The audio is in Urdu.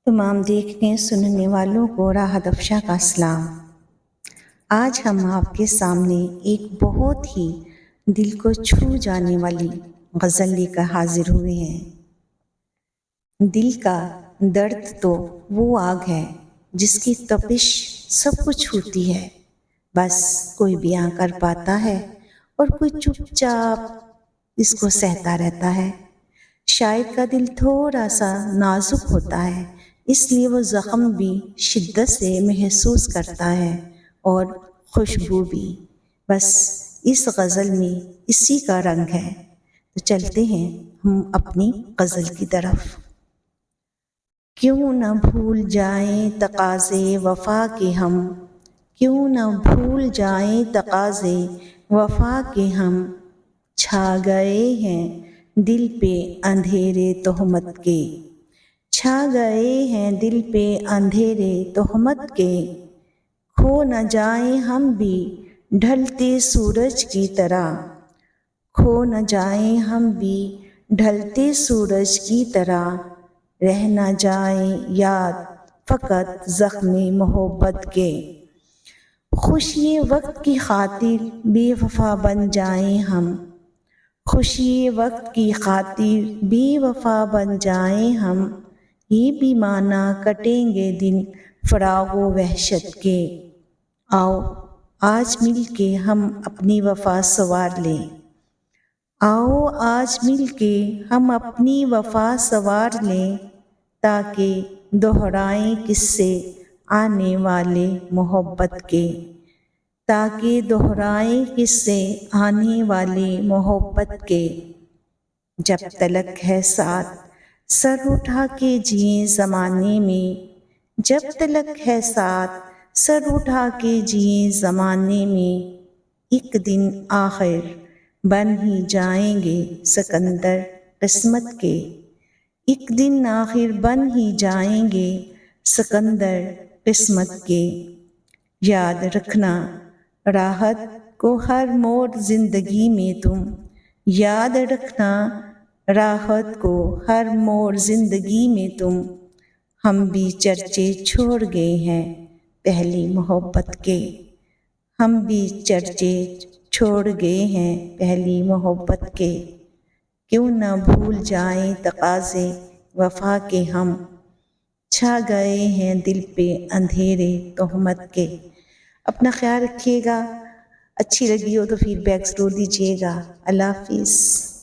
تمام دیکھنے سننے والوں کو راحت افشاں کا سلام۔ آج ہم آپ کے سامنے ایک بہت ہی دل کو چھو جانے والی غزل لے کر حاضر ہوئے ہیں۔ دل کا درد تو وہ آگ ہے جس کی تپش سب کو چھوتی ہے، بس کوئی بیاں کر پاتا ہے اور کوئی چپ چاپ اس کو سہتا رہتا ہے۔ شاعر کا دل تھوڑا سا نازک ہوتا ہے، اس لیے وہ زخم بھی شدت سے محسوس کرتا ہے اور خوشبو بھی۔ بس اس غزل میں اسی کا رنگ ہے۔ تو چلتے ہیں ہم اپنی غزل کی طرف۔ کیوں نہ بھول جائیں تقاضے وفا کے ہم، کیوں نہ بھول جائیں تقاضے وفا کے ہم، چھا گئے ہیں دل پہ اندھیرے تہمت کے، چھا گئے ہیں دل پہ اندھیرے تہمت کے، کھو نہ جائیں ہم بھی ڈھلتے سورج کی طرح، کھو نہ جائیں ہم بھی ڈھلتے سورج کی طرح، رہ نہ جائیں یاد فقط زخم محبت کے، خوشی وقت کی خاطر بے وفا بن جائیں ہم، خوشی وقت کی خاطر بے وفا بن جائیں ہم، یہ بھی مانا کٹیں گے دن فراق و وحشت کے، آؤ آج مل کے ہم اپنی وفا سنوار لیں، آؤ آج مل کے ہم اپنی وفا سنوار لیں، تاکہ دہرائیں قصے آنے والے محبت کے، تاکہ دہرائیں قصے آنے والے محبت کے، جب تلک ہے ساتھ سر اٹھا کے جئیں زمانے میں، جب تلک ہے ساتھ سر اٹھا کے جئیں زمانے میں، ایک دن آخر بن ہی جائیں گے سکندر قسمت کے، ایک دن آخر بن ہی جائیں گے سکندر قسمت کے، یاد رکھنا راحت کو ہر موڑ زندگی میں تم، یاد رکھنا راحت کو ہر موڑ زندگی میں تم، ہم بھی چرچے چھوڑ گئے ہیں پہلی محبت کے، ہم بھی چرچے چھوڑ گئے ہیں پہلی محبت کے، کیوں نہ بھول جائیں تقاضے وفا کے ہم، چھا گئے ہیں دل پہ اندھیرے تہمت کے۔ اپنا خیال رکھیے گا، اچھی لگی ہو تو فیڈ بیک ضرور دیجیے گا۔ اللہ حافظ۔